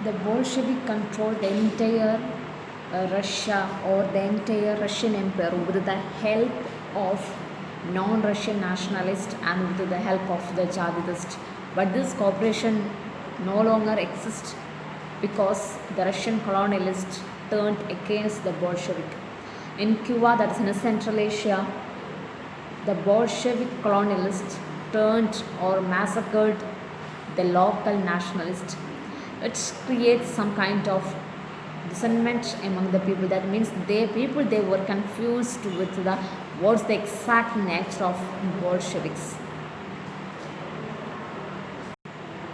The Bolshevik controlled the entire Russia or the entire Russian Empire with the help of non-Russian nationalists and with the help of the Jadidist. But this cooperation no longer exists because the Russian colonialists turned against the Bolshevik. In Cuba, that is in Central Asia, the Bolshevik colonialists turned or massacred the local nationalists. It creates some kind of dissentment among the people. That means they were confused with the what's the exact nature of Bolsheviks.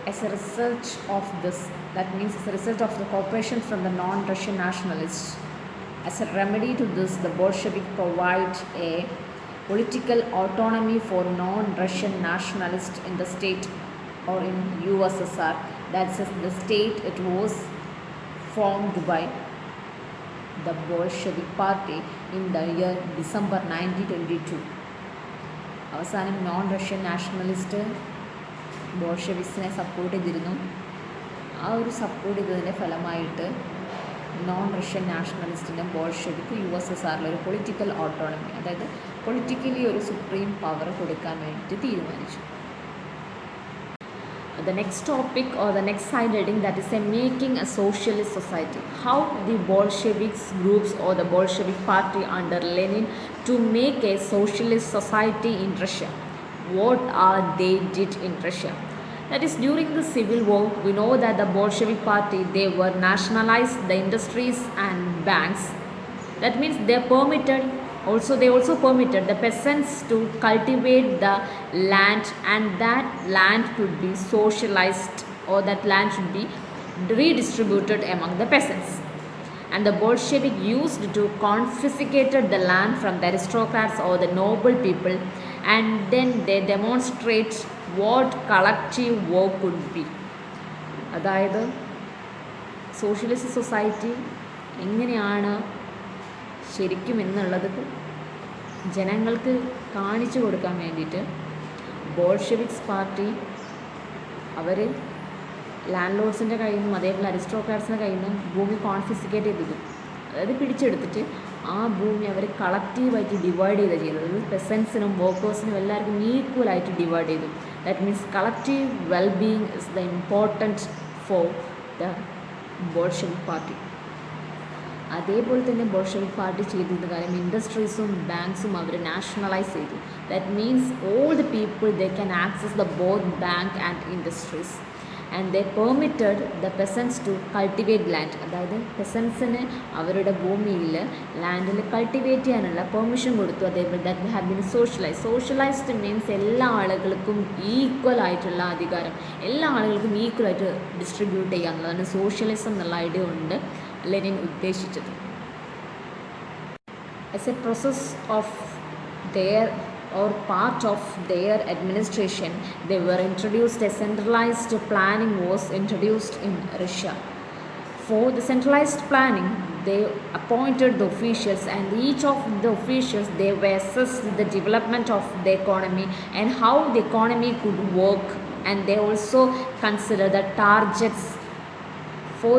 As a result of this, that means as a result of the cooperation from the non-Russian nationalists, as a remedy to this, the Bolshevik provide a political autonomy for non-Russian nationalists in the state or in USSR. That's the state it was formed by the Bolshevik party in the year December 1922. അവസാനം non Russian nationalist ബോൾഷെവിക്സിനെ support ചെയ്തിരുന്നു. ആ ഒരു support ചെയ്തതിൻ്റെ ഫലമായിട്ട് non Russian നാഷണലിസ്റ്റിൻ്റെ Bolshevik USSR ഒരു political autonomy, അതായത് politically ഒരു supreme power കൊടുക്കാൻ വേണ്ടിയിട്ട് തീരുമാനിച്ചു. The next topic or the next side heading, that is making a socialist society. How the Bolsheviks groups or the Bolshevik party under Lenin to make a socialist society in Russia. What are they did in Russia? That is, during the civil war, we know that the Bolshevik party, they were nationalized the industries and banks. That means they also permitted the peasants to cultivate the land, and that land could be socialized or that land should be redistributed among the peasants. And the Bolshevik used to confiscated the land from the aristocrats or the noble people, and then they demonstrate what collective work could be. അതായത് socialist society എങ്ങനെയാണ് ശരിക്കും എന്നുള്ളത് ജനങ്ങൾക്ക് കാണിച്ചു കൊടുക്കാൻ വേണ്ടിയിട്ട് Bolsheviks party our land ലോഡ്സിൻ്റെ കയ്യിൽ നിന്നും അതേപോലെ അരിസ്റ്റോക്രാറ്റ്സിൻ്റെ കയ്യിൽ നിന്നും ഭൂമി കോൺഫിസിക്കേറ്റ് ചെയ്തത്, അതായത് പിടിച്ചെടുത്തിട്ട് ആ ഭൂമി അവർ കളക്റ്റീവായിട്ട് ഡിവൈഡ് ചെയ്താണ് ചെയ്യുന്നത്. പെസൻസിനും വർക്കേഴ്സിനും എല്ലാവർക്കും ഈക്വലായിട്ട് ഡിവൈഡ് ചെയ്തു. That means collective wellbeing is the important for the Bolshevik party. അതേപോലെ തന്നെ ബോൾഷെവിക് പാർട്ടി ചെയ്തിരുന്ന കാര്യം ഇൻഡസ്ട്രീസും ബാങ്ക്സും അവർ നാഷണലൈസ് ചെയ്തു. That means all the people they can access the both bank and industries, and they permitted the peasants to cultivate land. അതായത് പെസൻസിന് അവരുടെ ഭൂമിയിൽ ലാൻഡിൽ കൾട്ടിവേറ്റ് ചെയ്യാനുള്ള പെർമിഷൻ കൊടുത്തു. അതേപോലെ that have been socialised means എല്ലാ ആളുകൾക്കും ഈക്വൽ ആയിട്ടുള്ള അധികാരം, എല്ലാ ആളുകൾക്കും ഈക്വലായിട്ട് ഡിസ്ട്രിബ്യൂട്ട് ചെയ്യുക എന്നുള്ളതാണ് സോഷ്യലിസം എന്നുള്ള ഐഡിയ കൊണ്ട് ലെനിൻ ഉദ്ദേശിച്ചത്. As A process of their or part of their administration, they were introduced, a centralized planning was introduced in Russia. For the centralized planning, they appointed the officials, and each of the officials, they were assessed the development of the economy and how the economy could work, and they also consider the targets for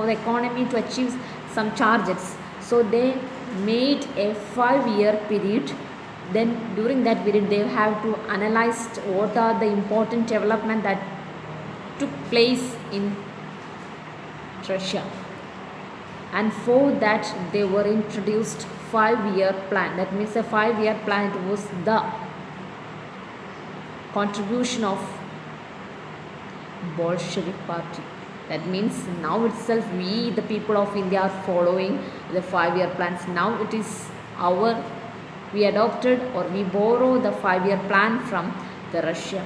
the economy to achieve some targets. So they made a 5-year period. Then during that period they have to analyze what are the important development that took place in Russia, and for that they were introduced 5-year plan. That means a 5-year plan, it was the contribution of Bolshevik party. That means now itself we the people of India are following the 5-year plans. Now it is we adopted or we borrow the 5-year plan from the Russia.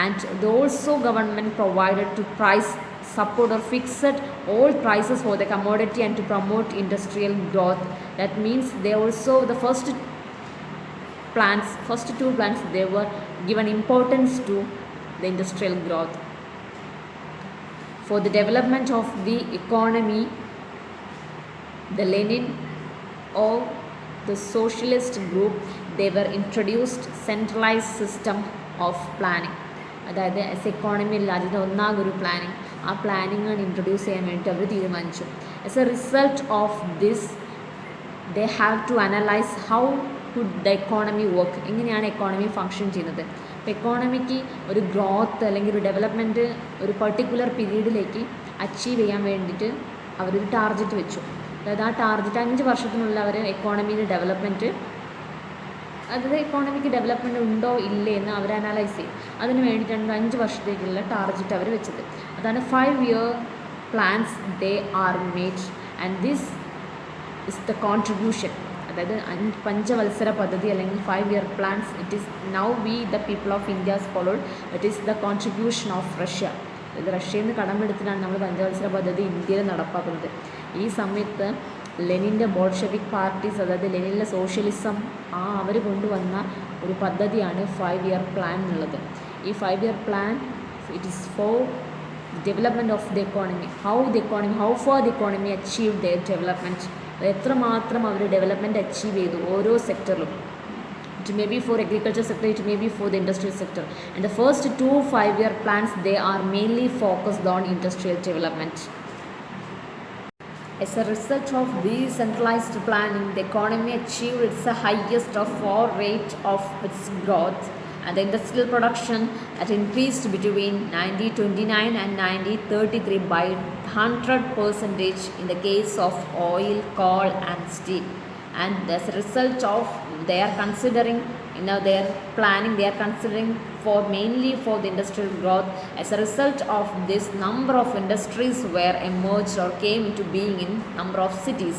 And the also government provided to price support or fixed all prices for the commodity and to promote industrial growth. That means they also the first two plans they were given importance to the industrial growth. For the development of the economy, the Lenin or the socialist group, they were introduced centralized system of planning. അതായത് S എക്കോണമിയിൽ അതിൻ്റെ ഒന്നാമതൊരു planning, ആ ആ planning introduce ചെയ്യാൻ വേണ്ടിയിട്ട് അവർ തീരുമാനിച്ചു. As a result of this they have to analyse how could the economy work, എങ്ങനെയാണ് economy function ചെയ്യുന്നത്. അപ്പോൾ എക്കോണമിക്ക് ഒരു ഗ്രോത്ത് അല്ലെങ്കിൽ ഒരു ഡെവലപ്മെൻറ്റ് ഒരു പർട്ടിക്കുലർ പീരീഡിലേക്ക് അച്ചീവ് ചെയ്യാൻ വേണ്ടിയിട്ട് അവരൊരു ടാർഗറ്റ് വെച്ചു. അതായത് ആ ടാർഗറ്റ് 5 വർഷത്തിനുള്ളിൽ അവർ എക്കോണമിയുടെ ഡെവലപ്മെൻറ്റ്, അതായത് എക്കോണമിക്ക് ഡെവലപ്മെൻറ്റ് ഉണ്ടോ ഇല്ലേ എന്ന് അവർ അനലൈസ് ചെയ്യും. അതിന് വേണ്ടിയിട്ടാണ് 5 വർഷത്തേക്കുള്ള ടാർഗറ്റ് അവർ വെച്ചത്. അതാണ് 5-year plans they are made, and this is the contribution. അതായത് പഞ്ചവത്സര പദ്ധതി അല്ലെങ്കിൽ 5-year plans, it is now we the people of India has followed. It is the contribution of Russia. ഇത് റഷ്യയിൽ നിന്ന് കടമെടുത്തിട്ടാണ് നമ്മൾ പഞ്ചവത്സര പദ്ധതി ഇന്ത്യയിൽ നടപ്പാക്കുന്നത്. ഈ സമയത്ത് ലെനിൻ്റെ ബോൾഷെവിക് പാർട്ടീസ്, അതായത് ലെനിൻ്റെ സോഷ്യലിസം, അവർ കൊണ്ടുവന്ന ഒരു പദ്ധതിയാണ് 5-year plan എന്നുള്ളത്. ഈ 5-year plan it is for development of the economy. How far the economy achieved their development, എത്രമാത്രം അവർ ഡെവലപ്മെൻറ്റ് അച്ചീവ് ചെയ്തു ഓരോ സെക്ടറിലും. It may be for agriculture sector, it may be for the industrial sector. And the first 2 5-year plans, they are mainly focused on industrial development. As a result of this centralized planning, the economy achieved its highest of all rate of its growth, and the industrial production that increased between 1929 and 1933 by 100% in the case of oil, coal and steel. And as a result of they are considering, their planning, they are considering for mainly for the industrial growth. As a result of this, number of industries were emerged or came into being in number of cities.